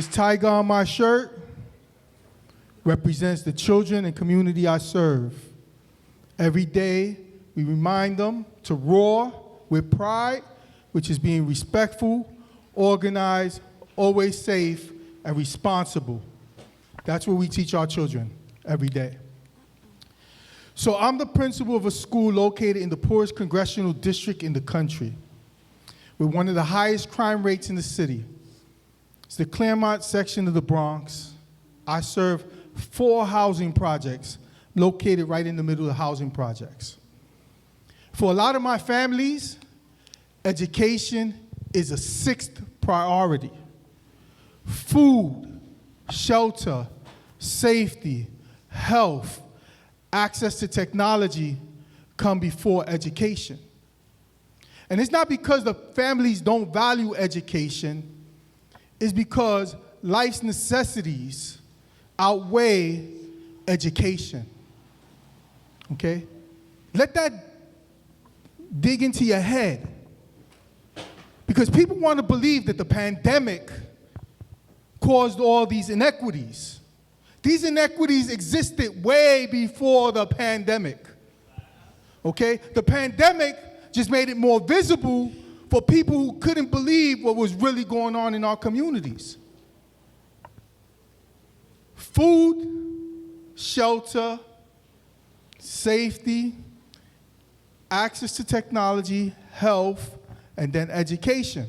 This tiger on my shirt represents the children and community I serve. Every day, we remind them to roar with pride, which is being respectful, organized, always safe, and responsible. That's what we teach our children every day. So I'm the principal of a school located in the poorest congressional district in the country, with one of the highest crime rates in the city. It's the Claremont section of the Bronx. I serve 4 housing projects located right in the middle of the housing projects. For a lot of my families, education is a 6th priority. Food, shelter, safety, health, access to technology come before education. And it's not because the families don't value education, it's because life's necessities outweigh education. Okay? Let that dig into your head. Because people want to believe that the pandemic caused all these inequities. These inequities existed way before the pandemic. Okay? The pandemic just made it more visible for people who couldn't believe what was really going on in our communities. Food, shelter, safety, access to technology, health, and then education.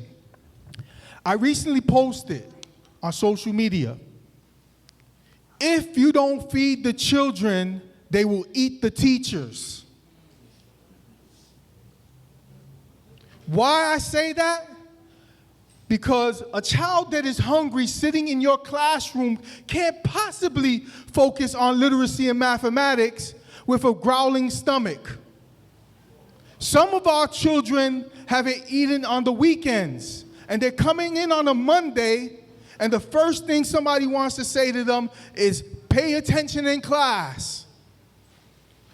I recently posted on social media, if you don't feed the children, they will eat the teachers. Why I say that? Because a child that is hungry sitting in your classroom can't possibly focus on literacy and mathematics with a growling stomach. Some of our children haven't eaten on the weekends, and they're coming in on a Monday, and the first thing somebody wants to say to them is, pay attention in class.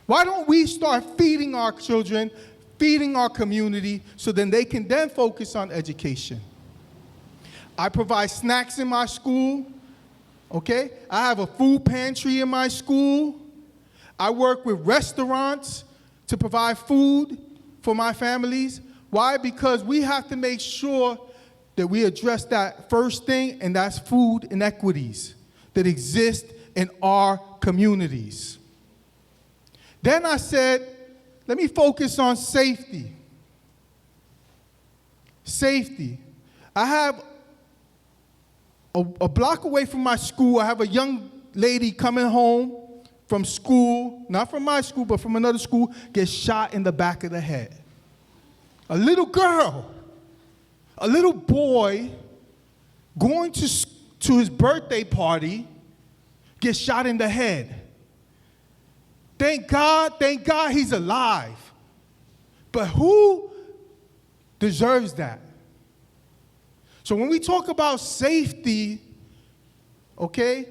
Why don't we start feeding our children, feeding our community, so then they can then focus on education? I provide snacks in my school, okay? I have a food pantry in my school. I work with restaurants to provide food for my families. Why? Because we have to make sure that we address that first thing, and that's food inequities that exist in our communities. Then I said, let me focus on safety. Safety. I have a block away from my school, I have a young lady coming home from school, not from my school, but from another school, gets shot in the back of the head. A little girl, a little boy going to his birthday party gets shot in the head. Thank God he's alive. But who deserves that? So when we talk about safety, okay,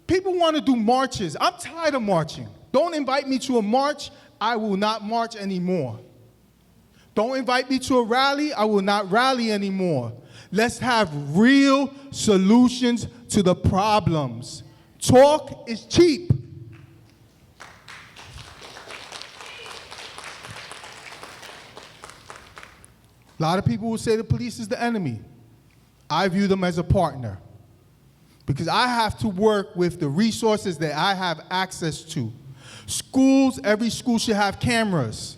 people want to do marches. I'm tired of marching. Don't invite me to a march. I will not march anymore. Don't invite me to a rally. I will not rally anymore. Let's have real solutions to the problems. Talk is cheap. A lot of people will say the police is the enemy. I view them as a partner because I have to work with the resources that I have access to. Schools, every school should have cameras.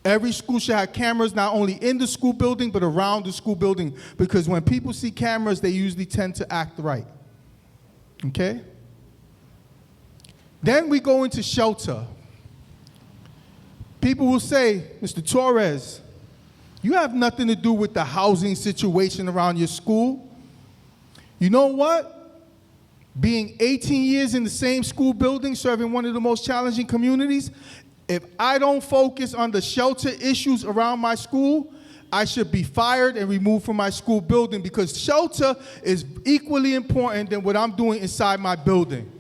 Every school should have cameras not only in the school building but around the school building, because when people see cameras, they usually tend to act right. Okay? Then we go into shelter. People will say, Mr. Torres, you have nothing to do with the housing situation around your school. You know what? Being 18 years in the same school building, serving one of the most challenging communities, if I don't focus on the shelter issues around my school, I should be fired and removed from my school building, because shelter is equally important than what I'm doing inside my building.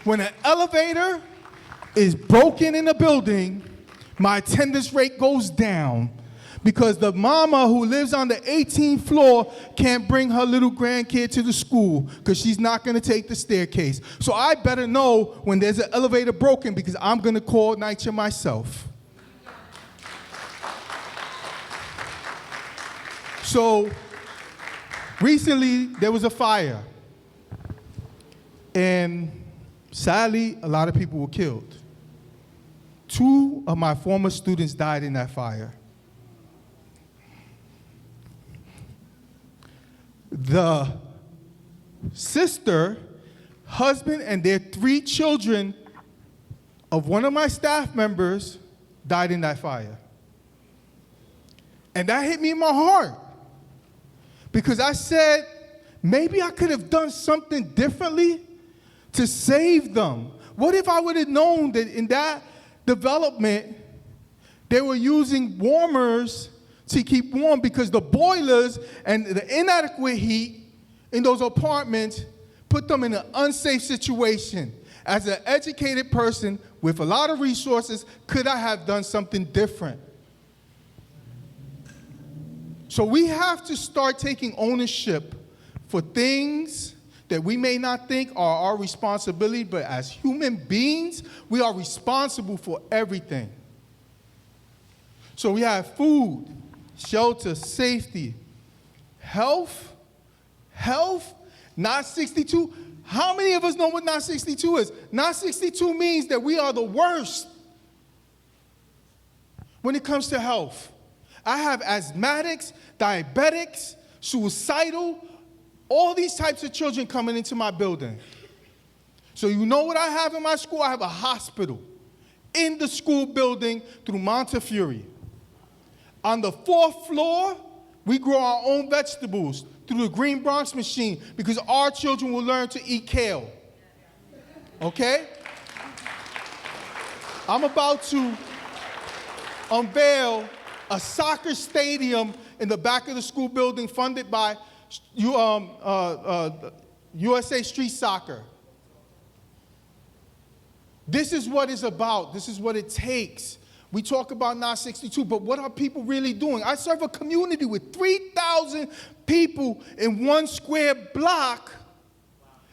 When an elevator is broken in a building, my attendance rate goes down because the mama who lives on the 18th floor can't bring her little grandkid to the school because she's not going to take the staircase. So I better know when there's an elevator broken because I'm going to call NYCHA myself. So recently there was a fire, and sadly a lot of people were killed. 2 of my former students died in that fire. The sister, husband, and their 3 children of one of my staff members died in that fire. And that hit me in my heart, because I said, maybe I could have done something differently to save them. What if I would have known that in that development, they were using warmers to keep warm, because the boilers and the inadequate heat in those apartments put them in an unsafe situation. As an educated person with a lot of resources, could I have done something different? So we have to start taking ownership for things that we may not think are our responsibility, but as human beings, we are responsible for everything. So we have food, shelter, safety, health, not 62. How many of us know what not 62 is? Not 62 means that we are the worst when it comes to health. I have asthmatics, diabetics, suicidal, all these types of children coming into my building. So you know what I have in my school? I have a hospital in the school building through Montefiore. On the 4th floor, we grow our own vegetables through the Green Bronx machine, because our children will learn to eat kale. Okay? I'm about to unveil a soccer stadium in the back of the school building funded by USA Street Soccer. This is what it's about. This is what it takes. We talk about not 62, but what are people really doing? I serve a community with 3,000 people in 1 square block,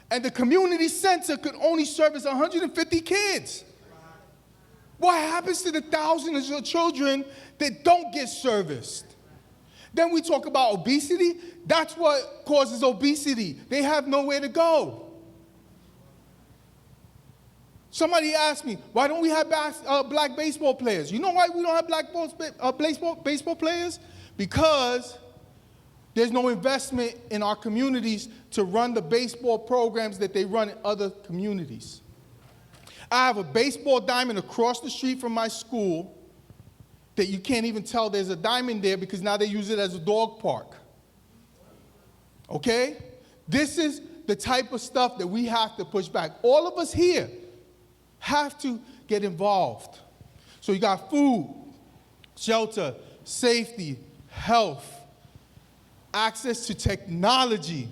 and the community center could only service 150 kids. What happens to the thousands of children that don't get serviced? Then we talk about obesity. That's what causes obesity. They have nowhere to go. Somebody asked me, why don't we have black baseball players? You know why we don't have black baseball players? Because there's no investment in our communities to run the baseball programs that they run in other communities. I have a baseball diamond across the street from my school that you can't even tell there's a diamond there, because now they use it as a dog park. Okay? This is the type of stuff that we have to push back. All of us here have to get involved. So you got food, shelter, safety, health, access to technology.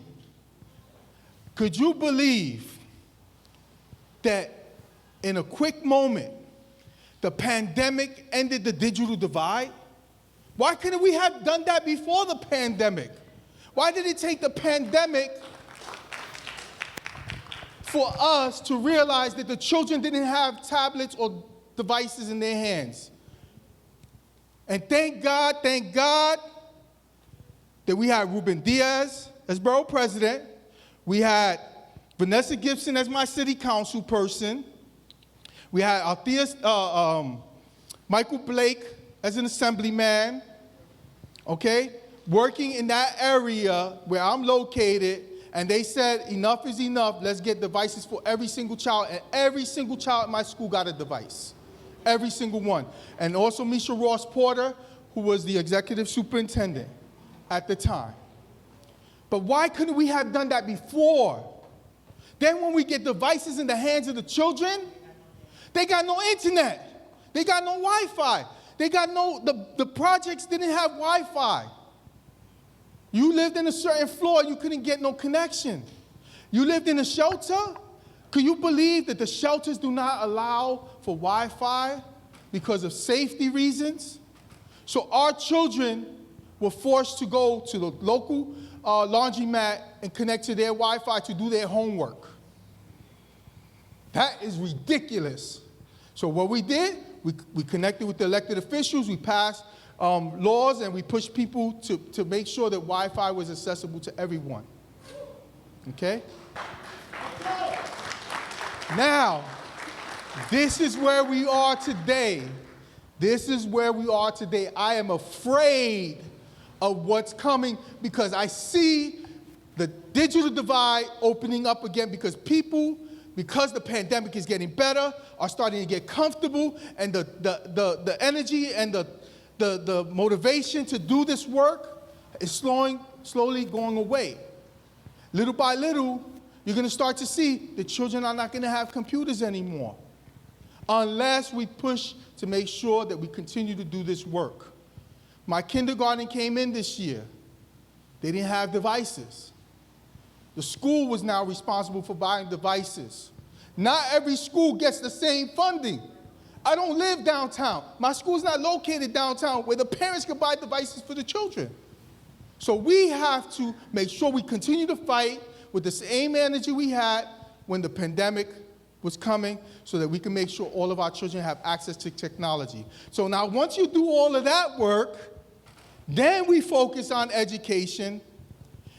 Could you believe that in a quick moment, the pandemic ended the digital divide? Why couldn't we have done that before the pandemic? Why did it take the pandemic for us to realize that the children didn't have tablets or devices in their hands? And thank God that we had Ruben Diaz as borough president. We had Vanessa Gibson as my city council person. We had Michael Blake as an assemblyman, okay, working in that area where I'm located, and they said enough is enough, let's get devices for every single child, and every single child at my school got a device, every single one. And also Misha Ross Porter, who was the executive superintendent at the time. But why couldn't we have done that before? Then when we get devices in the hands of the children, they got no internet. They got no Wi-Fi. They got the projects didn't have Wi-Fi. You lived in a certain floor, you couldn't get no connection. You lived in a shelter? Could you believe that the shelters do not allow for Wi-Fi because of safety reasons? So our children were forced to go to the local laundromat and connect to their Wi-Fi to do their homework. That is ridiculous. So what we did, we connected with the elected officials, we passed laws, and we pushed people to make sure that Wi-Fi was accessible to everyone. Okay? Now, this is where we are today. This is where we are today. I am afraid of what's coming because I see the digital divide opening up again because people, because the pandemic is getting better, are starting to get comfortable, and the energy and the motivation to do this work is slowly going away. Little by little, you're going to start to see the children are not going to have computers anymore unless we push to make sure that we continue to do this work. My kindergarten came in this year. They didn't have devices. The school was now responsible for buying devices. Not every school gets the same funding. I don't live downtown. My school's not located downtown where the parents can buy devices for the children. So we have to make sure we continue to fight with the same energy we had when the pandemic was coming so that we can make sure all of our children have access to technology. So now once you do all of that work, then we focus on education,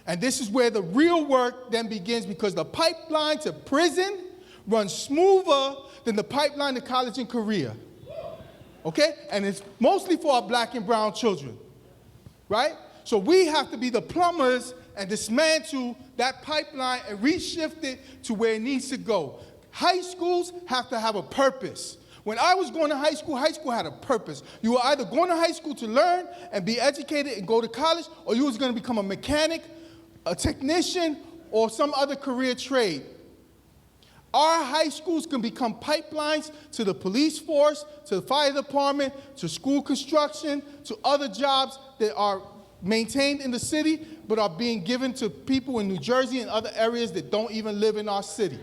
and this is where the real work then begins because the pipeline to prison runs smoother than the pipeline to college and career, okay? And it's mostly for our black and brown children, right? So we have to be the plumbers and dismantle that pipeline and reshift it to where it needs to go. High schools have to have a purpose. When I was going to high school had a purpose. You were either going to high school to learn and be educated and go to college, or you was going to become a mechanic, a technician, or some other career trade. Our high schools can become pipelines to the police force, to the fire department, to school construction, to other jobs that are maintained in the city, but are being given to people in New Jersey and other areas that don't even live in our city.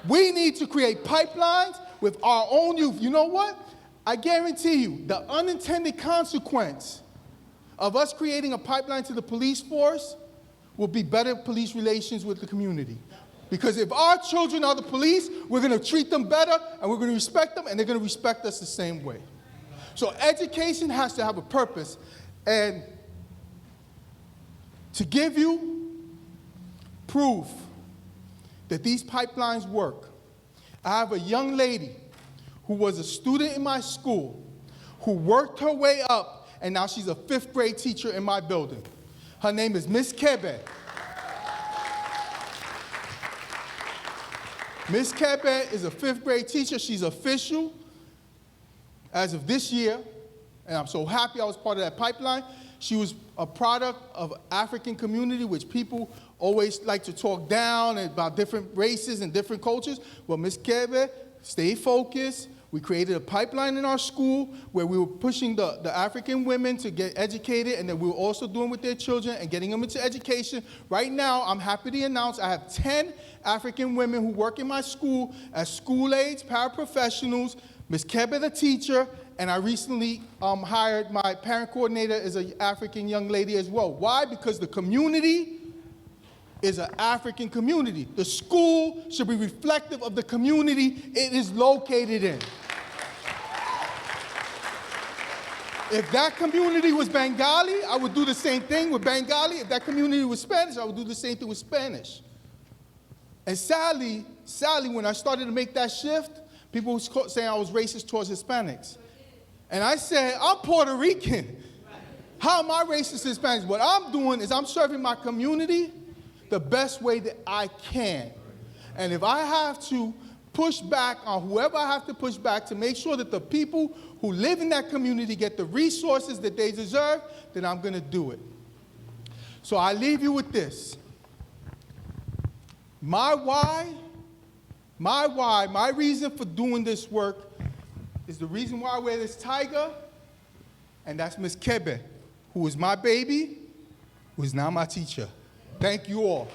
We need to create pipelines with our own youth. You know what? I guarantee you, the unintended consequence of us creating a pipeline to the police force will be better police relations with the community. Because if our children are the police, we're going to treat them better, and we're going to respect them, and they're going to respect us the same way. So education has to have a purpose. And to give you proof that these pipelines work, I have a young lady who was a student in my school who worked her way up, and now she's a 5th grade teacher in my building. Her name is Miss Kebe. Miss Kebe is a 5th grade teacher. She's official as of this year, and I'm so happy I was part of that pipeline. She was a product of African community, which people always like to talk down about different races and different cultures. Well, Ms. Kebe stayed focused. We created a pipeline in our school where we were pushing the African women to get educated, and then we were also doing with their children and getting them into education. Right now, I'm happy to announce I have 10 African women who work in my school as school aides, paraprofessionals, Ms. Kebe the teacher, and I recently hired my parent coordinator as an African young lady as well. Why? Because the community is an African community. The school should be reflective of the community it is located in. If that community was Bengali, I would do the same thing with Bengali. If that community was Spanish, I would do the same thing with Spanish. And sadly, when I started to make that shift, people were saying I was racist towards Hispanics. And I said, I'm Puerto Rican. How am I racist to Hispanics? What I'm doing is I'm serving my community the best way that I can. And if I have to push back on whoever I have to push back to make sure that the people who live in that community get the resources that they deserve, then I'm going to do it. So I leave you with this. My reason for doing this work is the reason why I wear this tiger, and that's Miss Kebe, who is my baby, who is now my teacher. Thank you all.